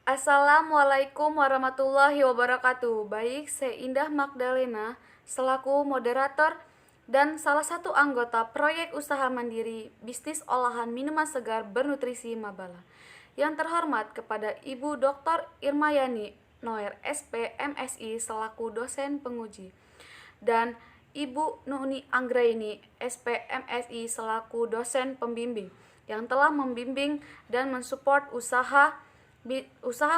Assalamualaikum warahmatullahi wabarakatuh. Baik, saya Indah Magdalena selaku moderator dan salah satu anggota proyek usaha mandiri bisnis olahan minuman segar bernutrisi Mabala. Yang terhormat kepada Ibu Dr. Irmayani Noer SP MSI selaku dosen penguji dan Ibu Nuni Anggraini SP MSI selaku dosen pembimbing yang telah membimbing dan mensupport usaha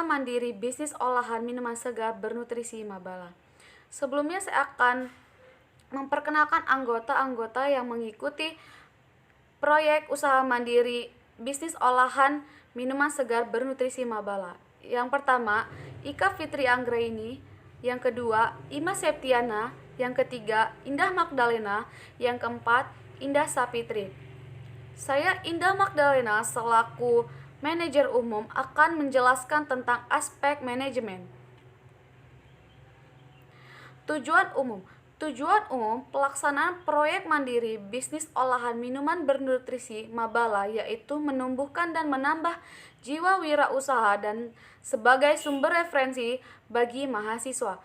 mandiri bisnis olahan minuman segar bernutrisi Mabala. Sebelumnya saya akan memperkenalkan anggota-anggota yang mengikuti proyek usaha mandiri bisnis olahan minuman segar bernutrisi Mabala. Yang pertama, Ika Fitri Anggraini. Yang kedua, Ima Septiana. Yang ketiga, Indah Magdalena. Yang keempat, Indah Sapitri. Saya Indah Magdalena selaku manajer umum akan menjelaskan tentang aspek manajemen. Tujuan umum pelaksanaan proyek mandiri bisnis olahan minuman bernutrisi Mabala yaitu menumbuhkan dan menambah jiwa wirausaha dan sebagai sumber referensi bagi mahasiswa.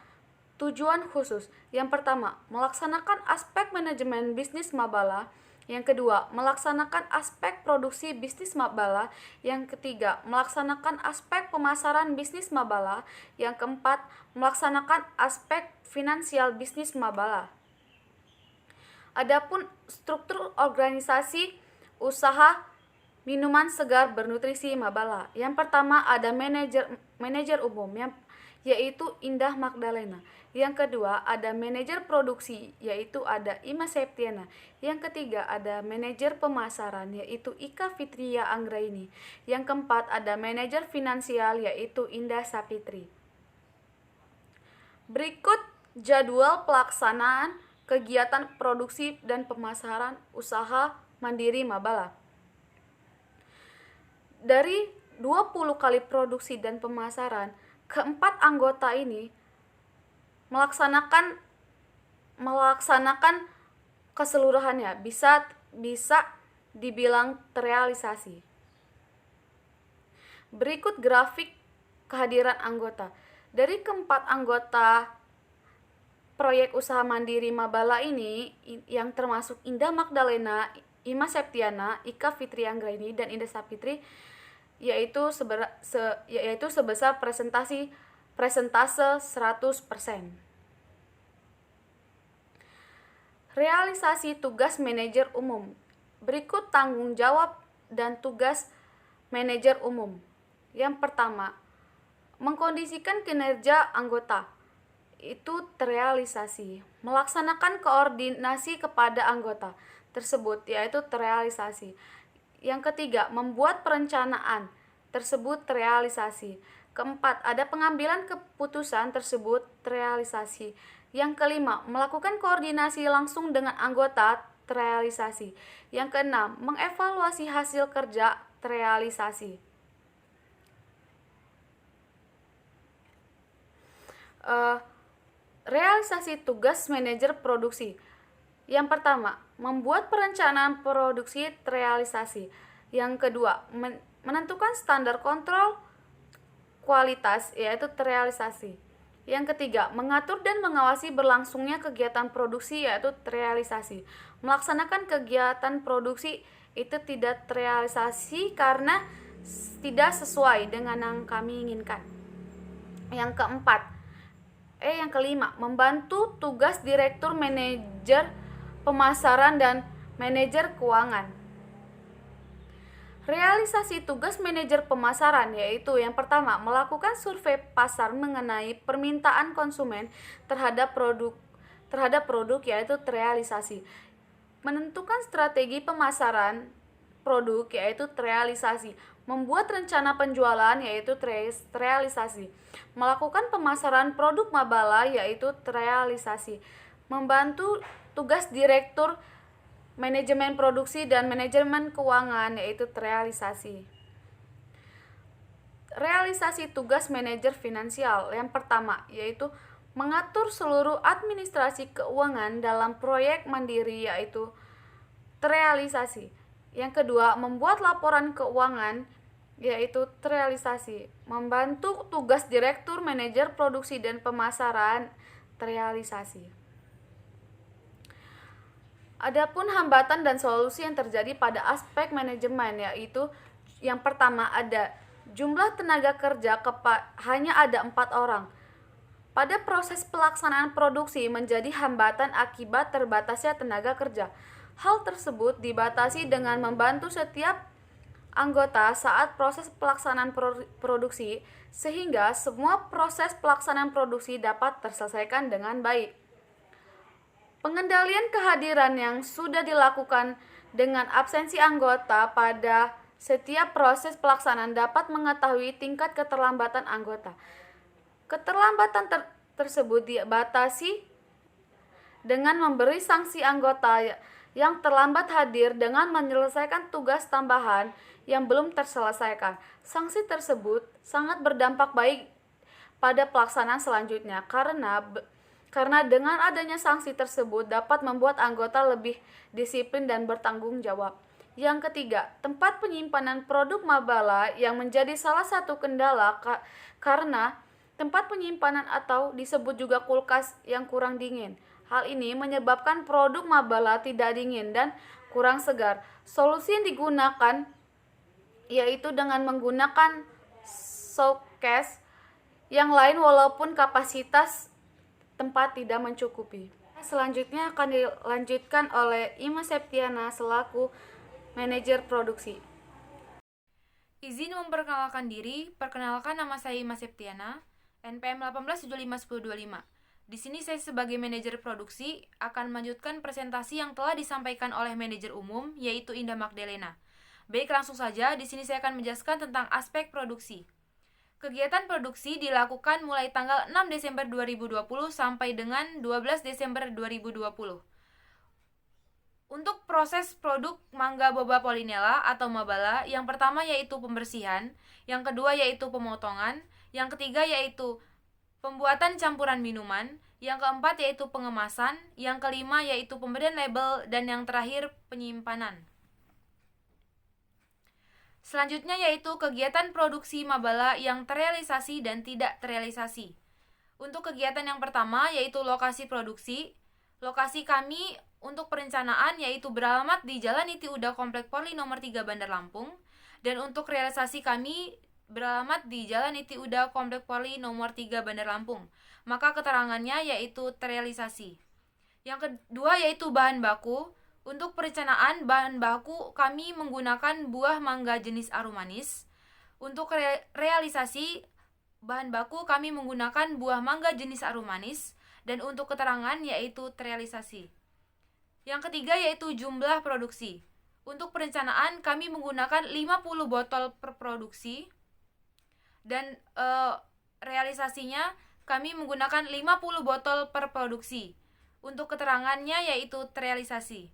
Tujuan khusus yang pertama, melaksanakan aspek manajemen bisnis Mabala. Yang kedua, melaksanakan aspek produksi bisnis Mabala. Yang ketiga, melaksanakan aspek pemasaran bisnis Mabala. Yang keempat, melaksanakan aspek finansial bisnis Mabala. Adapun struktur organisasi usaha minuman segar bernutrisi Mabala. Yang pertama ada manajer umum yaitu Indah Magdalena. Yang kedua ada manajer produksi yaitu ada Ima Septiana. Yang ketiga ada manajer pemasaran yaitu Ika Fitria Anggraini. Yang keempat ada manajer finansial yaitu Indah Sapitri. Berikut jadwal pelaksanaan kegiatan produksi dan pemasaran usaha mandiri Mabala. Dari 20 kali produksi dan pemasaran, keempat anggota ini melaksanakan keseluruhannya, bisa dibilang terrealisasi. Berikut grafik kehadiran anggota. Dari keempat anggota proyek usaha mandiri Mabala ini yang termasuk Indah Magdalena, Ima Septiana, Ika Fitri Anggraini dan Indah Sapitri yaitu sebesar presentase 100%. Realisasi tugas manajer umum. Berikut tanggung jawab dan tugas manajer umum. Yang pertama, mengkondisikan kinerja anggota. Itu terrealisasi. Melaksanakan koordinasi kepada anggota tersebut yaitu terrealisasi. Yang ketiga, membuat perencanaan tersebut terrealisasi. Keempat, ada pengambilan keputusan tersebut terrealisasi. Yang kelima, melakukan koordinasi langsung dengan anggota terrealisasi. Yang keenam, mengevaluasi hasil kerja terrealisasi. Realisasi tugas manajer produksi. Yang pertama, membuat perencanaan produksi terrealisasi. Yang kedua, menentukan standar kontrol kualitas yaitu terrealisasi. Yang ketiga, mengatur dan mengawasi berlangsungnya kegiatan produksi yaitu terrealisasi. Melaksanakan kegiatan produksi itu tidak terrealisasi karena tidak sesuai dengan yang kami inginkan. Yang kelima, membantu tugas direktur, manajer pemasaran dan manajer keuangan. Realisasi tugas manajer pemasaran yaitu yang pertama, melakukan survei pasar mengenai permintaan konsumen terhadap produk yaitu terrealisasi. Menentukan strategi pemasaran produk yaitu terrealisasi. Membuat rencana penjualan yaitu terrealisasi. Melakukan pemasaran produk Mabala yaitu terrealisasi. Membantu tugas direktur manajemen produksi dan manajemen keuangan yaitu terrealisasi. Realisasi tugas manajer finansial yang pertama yaitu mengatur seluruh administrasi keuangan dalam proyek mandiri yaitu terrealisasi. Yang kedua, membuat laporan keuangan yaitu terrealisasi, membantu tugas direktur, manajer produksi dan pemasaran terrealisasi. Adapun hambatan dan solusi yang terjadi pada aspek manajemen, yaitu yang pertama ada jumlah tenaga kerja hanya ada 4 orang. Pada proses pelaksanaan produksi menjadi hambatan akibat terbatasnya tenaga kerja. Hal tersebut dibatasi dengan membantu setiap anggota saat proses pelaksanaan produksi sehingga semua proses pelaksanaan produksi dapat terselesaikan dengan baik. Pengendalian kehadiran yang sudah dilakukan dengan absensi anggota pada setiap proses pelaksanaan dapat mengetahui tingkat keterlambatan anggota. Keterlambatan tersebut dibatasi dengan memberi sanksi anggota yang terlambat hadir dengan menyelesaikan tugas tambahan yang belum terselesaikan. Sanksi tersebut sangat berdampak baik pada pelaksanaan selanjutnya karena dengan adanya sanksi tersebut dapat membuat anggota lebih disiplin dan bertanggung jawab. Yang ketiga, tempat penyimpanan produk Mabala yang menjadi salah satu kendala karena tempat penyimpanan atau disebut juga kulkas yang kurang dingin. Hal ini menyebabkan produk Mabala tidak dingin dan kurang segar. Solusi yang digunakan yaitu dengan menggunakan showcase yang lain walaupun kapasitas tempat tidak mencukupi. Selanjutnya akan dilanjutkan oleh Ima Septiana selaku manajer produksi. Izin memperkenalkan diri, perkenalkan nama saya Ima Septiana, NPM 18751025. Di sini saya sebagai manajer produksi akan melanjutkan presentasi yang telah disampaikan oleh manajer umum yaitu Indah Magdalena. Baik, langsung saja di sini saya akan menjelaskan tentang aspek produksi. Kegiatan produksi dilakukan mulai tanggal 6 Desember 2020 sampai dengan 12 Desember 2020. Untuk proses produk mangga boba polinella atau Mabala, yang pertama yaitu pembersihan, yang kedua yaitu pemotongan, yang ketiga yaitu pembuatan campuran minuman, yang keempat yaitu pengemasan, yang kelima yaitu pemberian label, dan yang terakhir penyimpanan. Selanjutnya yaitu kegiatan produksi Mabala yang terrealisasi dan tidak terrealisasi. Untuk kegiatan yang pertama yaitu lokasi produksi. Lokasi kami untuk perencanaan yaitu beralamat di Jalan Niti Uda Komplek Polri nomor 3 Bandar Lampung. Dan untuk realisasi kami beralamat di Jalan Niti Uda Komplek Polri nomor 3 Bandar Lampung. Maka keterangannya yaitu terrealisasi. Yang kedua yaitu bahan baku. Untuk perencanaan bahan baku kami menggunakan buah mangga jenis aromanis. Untuk realisasi bahan baku kami menggunakan buah mangga jenis aromanis. Dan untuk keterangan yaitu terrealisasi. Yang ketiga yaitu jumlah produksi. Untuk perencanaan kami menggunakan 50 botol per produksi. Dan realisasinya kami menggunakan 50 botol per produksi. Untuk keterangannya yaitu terrealisasi.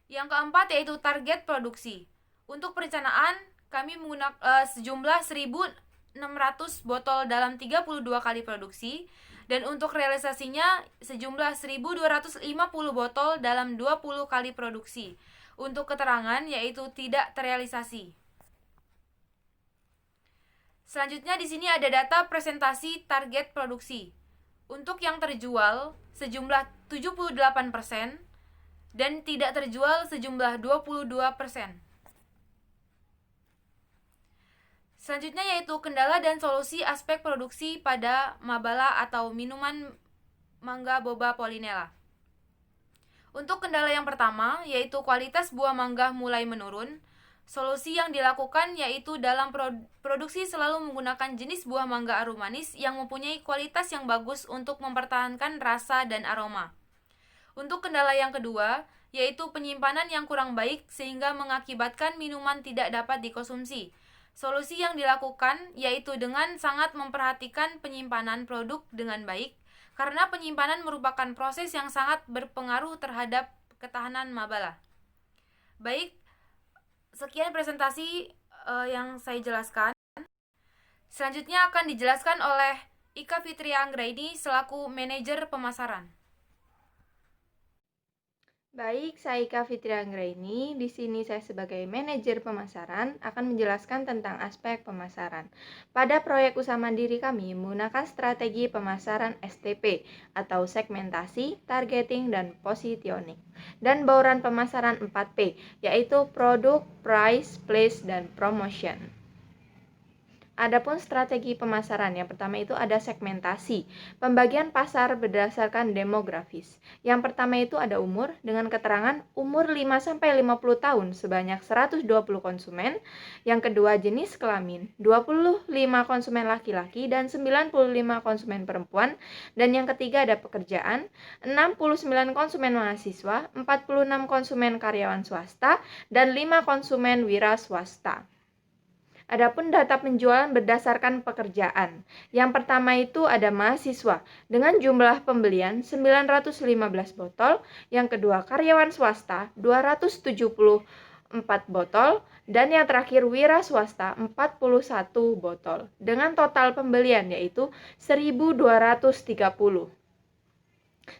Yang keempat yaitu target produksi. Untuk perencanaan kami menggunakan sejumlah 1.600 botol dalam 32 kali produksi. Dan untuk realisasinya sejumlah 1.250 botol dalam 20 kali produksi. Untuk keterangan yaitu tidak terrealisasi. Selanjutnya di sini ada data presentasi target produksi. Untuk yang terjual sejumlah 78% dan tidak terjual sejumlah 22%. Selanjutnya yaitu kendala dan solusi aspek produksi pada Mabala atau minuman mangga boba polinella. Untuk kendala yang pertama yaitu kualitas buah mangga mulai menurun. Solusi yang dilakukan yaitu dalam produksi selalu menggunakan jenis buah mangga aromanis yang mempunyai kualitas yang bagus untuk mempertahankan rasa dan aroma. Untuk kendala yang kedua, yaitu penyimpanan yang kurang baik sehingga mengakibatkan minuman tidak dapat dikonsumsi. Solusi yang dilakukan yaitu dengan sangat memperhatikan penyimpanan produk dengan baik, karena penyimpanan merupakan proses yang sangat berpengaruh terhadap ketahanan Mabala. Baik, sekian presentasi yang saya jelaskan. Selanjutnya akan dijelaskan oleh Ika Fitria Anggraini selaku manajer pemasaran. Baik, saya Ika Fitri Anggraini. Di sini saya sebagai manajer pemasaran akan menjelaskan tentang aspek pemasaran. Pada proyek usaha mandiri kami menggunakan strategi pemasaran STP atau segmentasi, targeting, dan positioning. Dan bauran pemasaran 4P, yaitu produk, price, place, dan promotion. Adapun strategi pemasaran, yang pertama itu ada segmentasi, pembagian pasar berdasarkan demografis. Yang pertama itu ada umur, dengan keterangan umur 5-50 tahun sebanyak 120 konsumen. Yang kedua jenis kelamin, 25 konsumen laki-laki dan 95 konsumen perempuan. Dan yang ketiga ada pekerjaan, 69 konsumen mahasiswa, 46 konsumen karyawan swasta, dan 5 konsumen wira swasta. Adapun data penjualan berdasarkan pekerjaan. Yang pertama itu ada mahasiswa dengan jumlah pembelian 915 botol, yang kedua karyawan swasta 274 botol, dan yang terakhir wira swasta 41 botol dengan total pembelian yaitu 1230.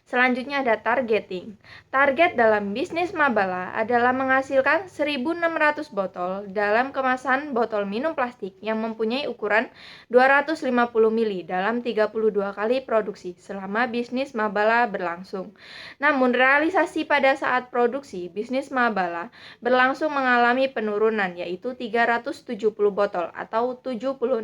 Selanjutnya ada targeting. Target dalam bisnis Mabala adalah menghasilkan 1.600 botol dalam kemasan botol minum plastik yang mempunyai ukuran 250 ml dalam 32 kali produksi selama bisnis Mabala berlangsung. Namun realisasi pada saat produksi bisnis Mabala berlangsung mengalami penurunan yaitu 370 botol atau 76%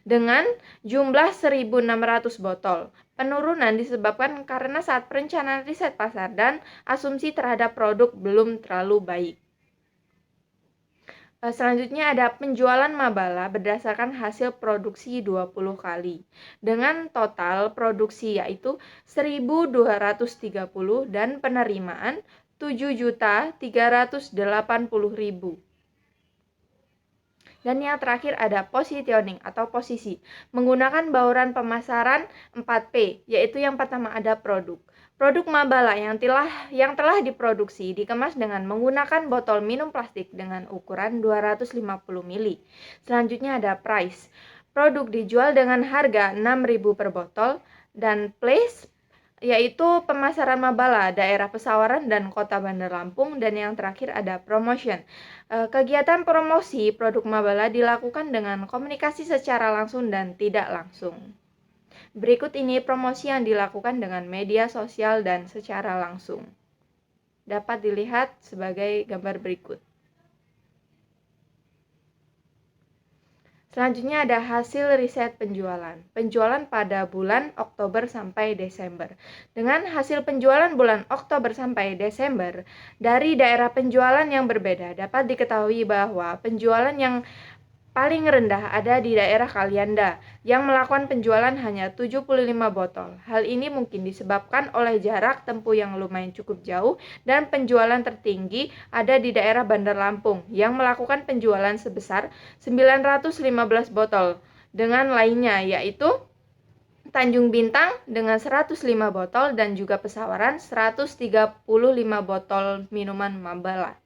dengan jumlah 1.600 botol. Penurunan disebabkan karena saat perencanaan riset pasar dan asumsi terhadap produk belum terlalu baik. Selanjutnya ada penjualan Mabala berdasarkan hasil produksi 20 kali dengan total produksi yaitu 1.230 dan penerimaan 7.380.000. Dan yang terakhir ada positioning atau posisi, menggunakan bauran pemasaran 4P, yaitu yang pertama ada produk. Produk Mabala yang telah diproduksi dikemas dengan menggunakan botol minum plastik dengan ukuran 250 ml. Selanjutnya ada price. Produk dijual dengan harga 6.000 per botol, dan place yaitu pemasaran Mabala, daerah Pesawaran dan Kota Bandar Lampung. Dan yang terakhir ada promotion. Kegiatan promosi produk Mabala dilakukan dengan komunikasi secara langsung dan tidak langsung. Berikut ini promosi yang dilakukan dengan media sosial dan secara langsung. Dapat dilihat sebagai gambar berikut. Selanjutnya ada hasil riset penjualan. Penjualan pada bulan Oktober sampai Desember. Dengan hasil penjualan bulan Oktober sampai Desember dari daerah penjualan yang berbeda, dapat diketahui bahwa penjualan yang paling rendah ada di daerah Kalianda yang melakukan penjualan hanya 75 botol. Hal ini mungkin disebabkan oleh jarak tempuh yang lumayan cukup jauh, dan penjualan tertinggi ada di daerah Bandar Lampung yang melakukan penjualan sebesar 915 botol. Dengan lainnya yaitu Tanjung Bintang dengan 105 botol dan juga Pesawaran 135 botol minuman Mabala.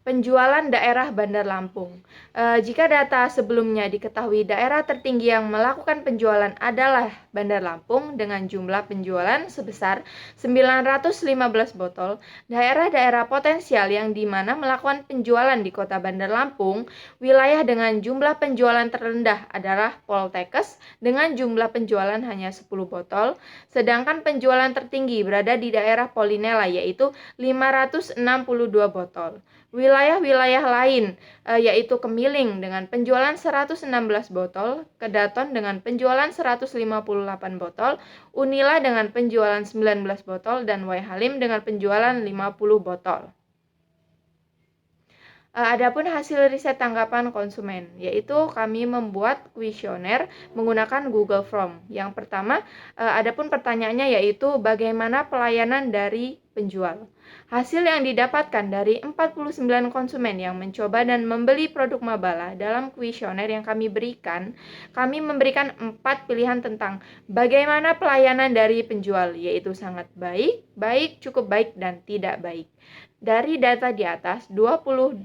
Penjualan daerah Bandar Lampung. Jika data sebelumnya diketahui, daerah tertinggi yang melakukan penjualan adalah Bandar Lampung dengan jumlah penjualan sebesar 915 botol. Daerah-daerah potensial yang dimana melakukan penjualan di Kota Bandar Lampung, wilayah dengan jumlah penjualan terendah adalah Poltekkes dengan jumlah penjualan hanya 10 botol, sedangkan penjualan tertinggi berada di daerah Polinela yaitu 562 botol. Wilayah-wilayah lain yaitu Kemiling dengan penjualan 116 botol, Kedaton dengan penjualan 158 botol, Unila dengan penjualan 19 botol, dan Waihalim dengan penjualan 50 botol. Adapun hasil riset tanggapan konsumen, yaitu kami membuat kuesioner menggunakan Google Form. Yang pertama, adapun pertanyaannya yaitu bagaimana pelayanan dari penjual. Hasil yang didapatkan dari 49 konsumen yang mencoba dan membeli produk Mabala dalam kuesioner yang kami memberikan 4 pilihan tentang bagaimana pelayanan dari penjual, yaitu sangat baik, baik, cukup baik, dan tidak baik. Dari data di atas, 22,4%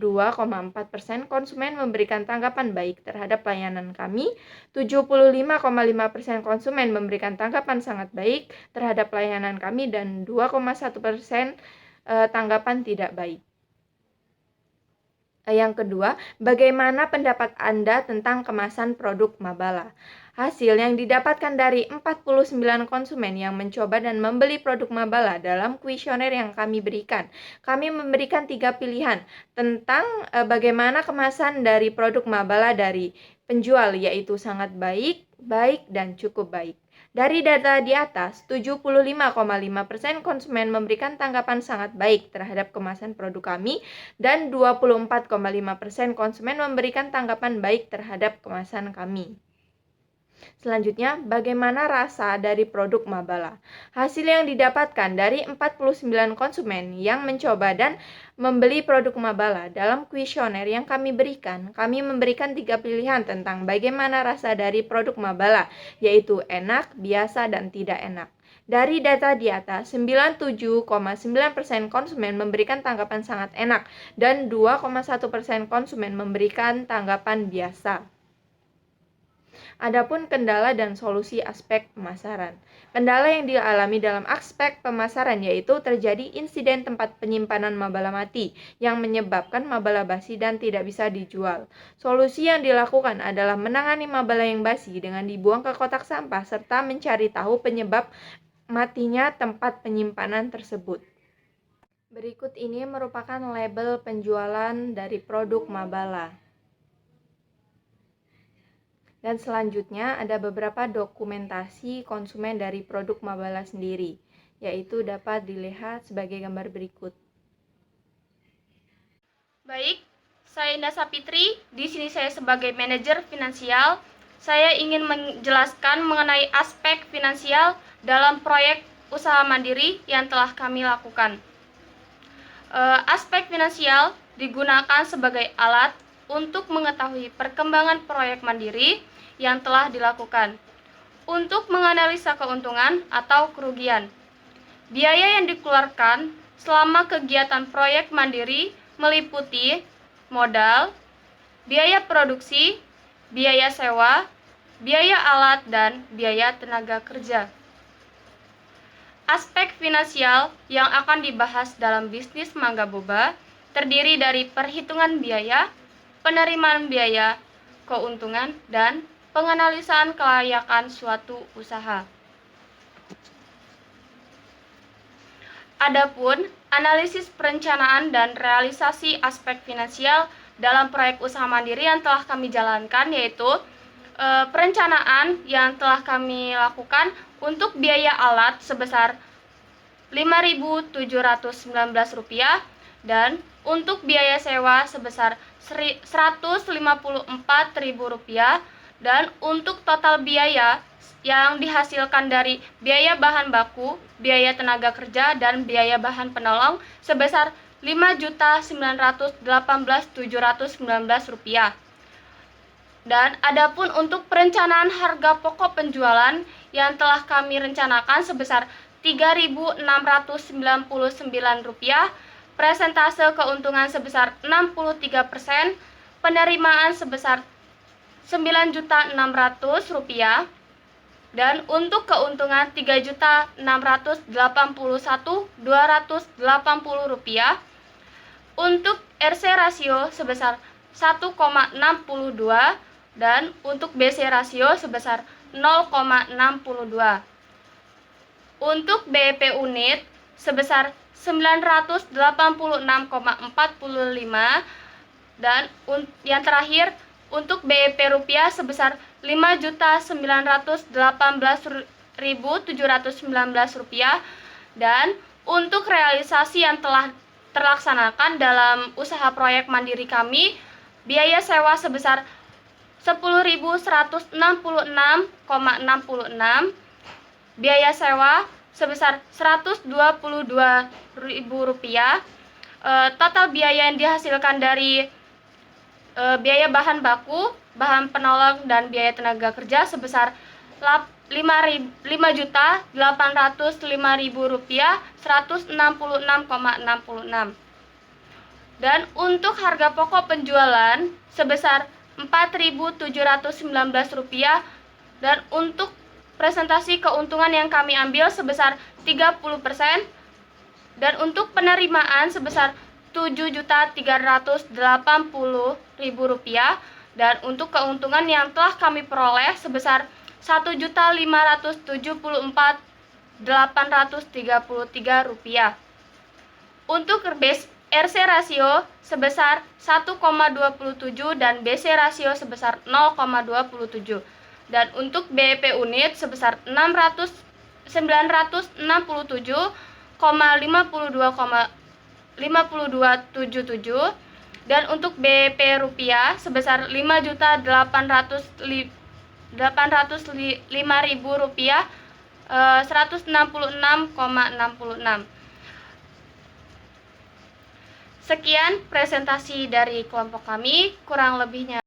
konsumen memberikan tanggapan baik terhadap pelayanan kami, 75,5% konsumen memberikan tanggapan sangat baik terhadap pelayanan kami, dan 2,1% tanggapan tidak baik. Yang kedua, bagaimana pendapat Anda tentang kemasan produk Mabala? Hasil yang didapatkan dari 49 konsumen yang mencoba dan membeli produk Mabala dalam kuesioner yang kami memberikan 3 pilihan tentang bagaimana kemasan dari produk Mabala dari penjual, yaitu sangat baik, baik, dan cukup baik. Dari data di atas, 75,5% konsumen memberikan tanggapan sangat baik terhadap kemasan produk kami, dan 24,5% konsumen memberikan tanggapan baik terhadap kemasan kami. Selanjutnya, bagaimana rasa dari produk Mabala? Hasil yang didapatkan dari 49 konsumen yang mencoba dan membeli produk Mabala dalam kuesioner yang kami memberikan 3 pilihan tentang bagaimana rasa dari produk Mabala, yaitu enak, biasa, dan tidak enak. Dari data di atas, 97,9% konsumen memberikan tanggapan sangat enak dan 2,1% konsumen memberikan tanggapan biasa. Adapun kendala dan solusi aspek pemasaran. Kendala yang dialami dalam aspek pemasaran yaitu terjadi insiden tempat penyimpanan Mabala mati yang menyebabkan Mabala basi dan tidak bisa dijual. Solusi yang dilakukan adalah menangani Mabala yang basi dengan dibuang ke kotak sampah serta mencari tahu penyebab matinya tempat penyimpanan tersebut. Berikut ini merupakan label penjualan dari produk Mabala. Dan selanjutnya ada beberapa dokumentasi konsumen dari produk Mabala sendiri, yaitu dapat dilihat sebagai gambar berikut. Baik, saya Indah Sapitri. Di sini saya sebagai manajer finansial. Saya ingin menjelaskan mengenai aspek finansial dalam proyek usaha mandiri yang telah kami lakukan. Aspek finansial digunakan sebagai alat untuk mengetahui perkembangan proyek mandiri yang telah dilakukan, untuk menganalisa keuntungan atau kerugian. Biaya yang dikeluarkan selama kegiatan proyek mandiri meliputi modal, biaya produksi, biaya sewa, biaya alat, dan biaya tenaga kerja. Aspek finansial yang akan dibahas dalam bisnis Mangga Boba terdiri dari perhitungan biaya, penerimaan biaya, keuntungan, dan penganalisaan kelayakan suatu usaha. Adapun analisis perencanaan dan realisasi aspek finansial dalam proyek usaha mandiri yang telah kami jalankan yaitu perencanaan yang telah kami lakukan untuk biaya alat sebesar Rp5.719 dan untuk biaya sewa sebesar Rp154.000 dan untuk total biaya yang dihasilkan dari biaya bahan baku, biaya tenaga kerja, dan biaya bahan penolong sebesar Rp5.918.719. Dan adapun untuk perencanaan harga pokok penjualan yang telah kami rencanakan sebesar Rp3.699, presentase keuntungan sebesar 63%, penerimaan sebesar Rp9.600.000, dan untuk keuntungan Rp3.681.280. Untuk RC rasio sebesar 1,62 dan untuk BC rasio sebesar 0,62. Untuk BEP unit sebesar 986,45 dan yang terakhir untuk BEP rupiah sebesar Rp5.918.719 dan untuk realisasi yang telah terlaksanakan dalam usaha proyek mandiri kami, biaya sewa sebesar Rp10.166,66, biaya sewa sebesar Rp122.000. Total biaya yang dihasilkan dari biaya bahan baku, bahan penolong, dan biaya tenaga kerja sebesar Rp5.805.166,66. Dan untuk harga pokok penjualan sebesar Rp4.719, dan untuk presentasi keuntungan yang kami ambil sebesar 30%, dan untuk penerimaan sebesar Rp7.380.000, dan untuk keuntungan yang telah kami peroleh sebesar Rp1.574.833. Untuk RC rasio sebesar 1,27 dan BC rasio sebesar 0,27. Dan untuk BEP unit sebesar 952,5277, dan untuk BEP rupiah sebesar Rp5.805.000, 166,66. Sekian presentasi dari kelompok kami, kurang lebihnya